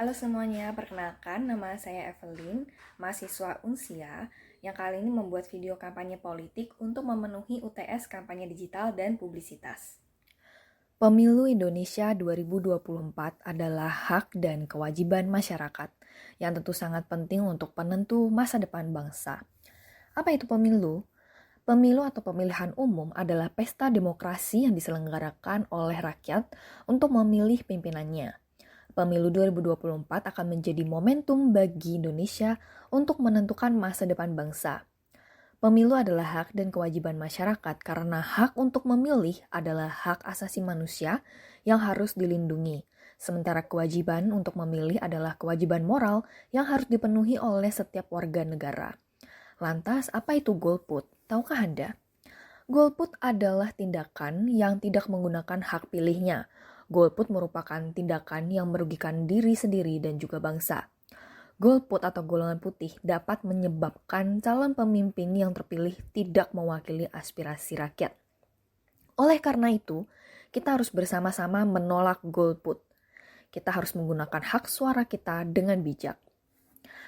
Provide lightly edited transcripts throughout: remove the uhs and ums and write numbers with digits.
Halo semuanya, perkenalkan nama saya Evelyn, mahasiswa Unsia yang kali ini membuat video kampanye politik untuk memenuhi UTS kampanye digital dan publisitas. Pemilu Indonesia 2024 adalah hak dan kewajiban masyarakat yang tentu sangat penting untuk penentu masa depan bangsa. Apa itu pemilu? Pemilu atau pemilihan umum adalah pesta demokrasi yang diselenggarakan oleh rakyat untuk memilih pimpinannya. Pemilu 2024 akan menjadi momentum bagi Indonesia untuk menentukan masa depan bangsa. Pemilu adalah hak dan kewajiban masyarakat karena hak untuk memilih adalah hak asasi manusia yang harus dilindungi. Sementara kewajiban untuk memilih adalah kewajiban moral yang harus dipenuhi oleh setiap warga negara. Lantas, apa itu golput? Tahukah Anda? Golput adalah tindakan yang tidak menggunakan hak pilihnya. Golput merupakan tindakan yang merugikan diri sendiri dan juga bangsa. Golput atau golongan putih dapat menyebabkan calon pemimpin yang terpilih tidak mewakili aspirasi rakyat. Oleh karena itu, kita harus bersama-sama menolak golput. Kita harus menggunakan hak suara kita dengan bijak.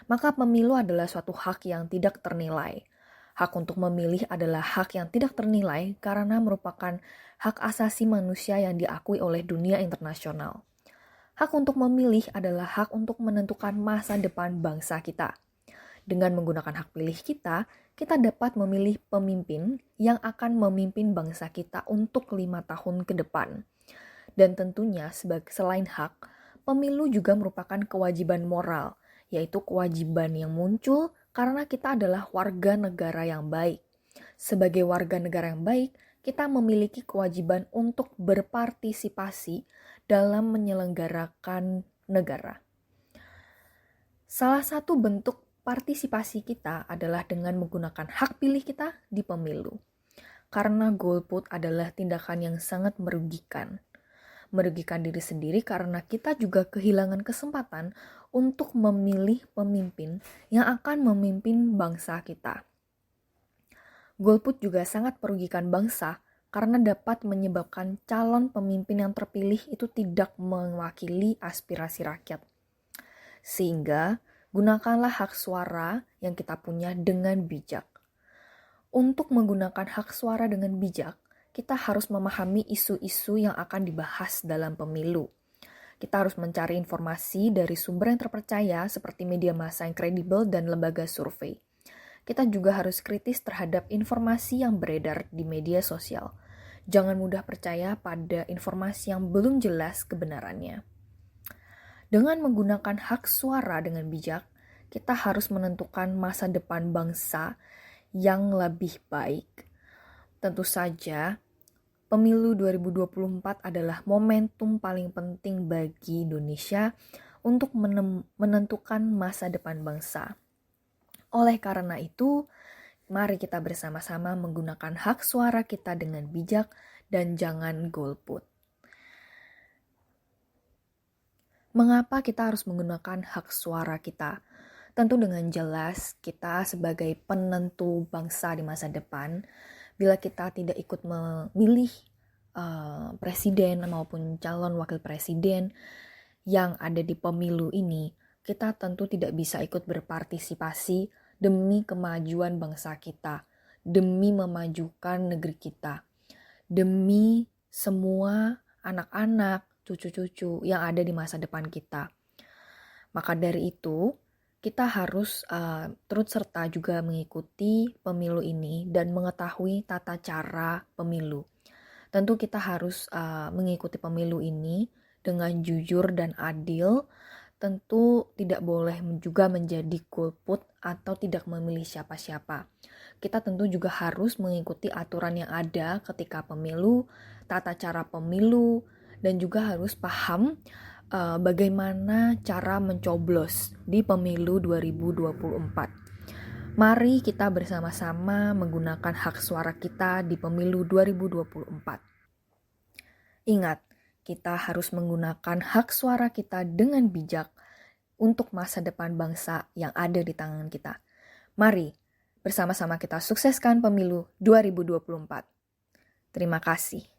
Maka pemilu adalah suatu hak yang tidak ternilai. Hak untuk memilih adalah hak yang tidak ternilai karena merupakan hak asasi manusia yang diakui oleh dunia internasional. Hak untuk memilih adalah hak untuk menentukan masa depan bangsa kita. Dengan menggunakan hak pilih kita dapat memilih pemimpin yang akan memimpin bangsa kita untuk 5 tahun ke depan. Dan tentunya selain hak, pemilu juga merupakan kewajiban moral, yaitu kewajiban yang muncul karena kita adalah warga negara yang baik. Sebagai warga negara yang baik, kita memiliki kewajiban untuk berpartisipasi dalam menyelenggarakan negara. Salah satu bentuk partisipasi kita adalah dengan menggunakan hak pilih kita di pemilu. Karena golput adalah tindakan yang sangat merugikan. Merugikan diri sendiri karena kita juga kehilangan kesempatan untuk memilih pemimpin yang akan memimpin bangsa kita. Golput juga sangat merugikan bangsa karena dapat menyebabkan calon pemimpin yang terpilih itu tidak mewakili aspirasi rakyat. Sehingga, gunakanlah hak suara yang kita punya dengan bijak. Untuk menggunakan hak suara dengan bijak, kita harus memahami isu-isu yang akan dibahas dalam pemilu. Kita harus mencari informasi dari sumber yang terpercaya seperti media massa yang kredibel dan lembaga survei. Kita juga harus kritis terhadap informasi yang beredar di media sosial. Jangan mudah percaya pada informasi yang belum jelas kebenarannya. Dengan menggunakan hak suara dengan bijak, kita harus menentukan masa depan bangsa yang lebih baik. Tentu saja, Pemilu 2024 adalah momentum paling penting bagi Indonesia untuk menentukan masa depan bangsa. Oleh karena itu, mari kita bersama-sama menggunakan hak suara kita dengan bijak dan jangan golput. Mengapa kita harus menggunakan hak suara kita? Tentu dengan jelas kita sebagai penentu bangsa di masa depan, bila kita tidak ikut memilih presiden maupun calon wakil presiden yang ada di pemilu ini, kita tentu tidak bisa ikut berpartisipasi demi kemajuan bangsa kita, demi memajukan negeri kita, demi semua anak-anak, cucu-cucu yang ada di masa depan kita. Maka dari itu, kita harus turut serta juga mengikuti pemilu ini dan mengetahui tata cara pemilu. Tentu kita harus mengikuti pemilu ini dengan jujur dan adil. Tentu tidak boleh juga menjadi golput atau tidak memilih siapa-siapa. Kita tentu juga harus mengikuti aturan yang ada ketika pemilu, tata cara pemilu, dan juga harus paham bagaimana cara mencoblos di pemilu 2024. Mari kita bersama-sama menggunakan hak suara kita di pemilu 2024. Ingat, kita harus menggunakan hak suara kita dengan bijak untuk masa depan bangsa yang ada di tangan kita. Mari bersama-sama kita sukseskan pemilu 2024. Terima kasih.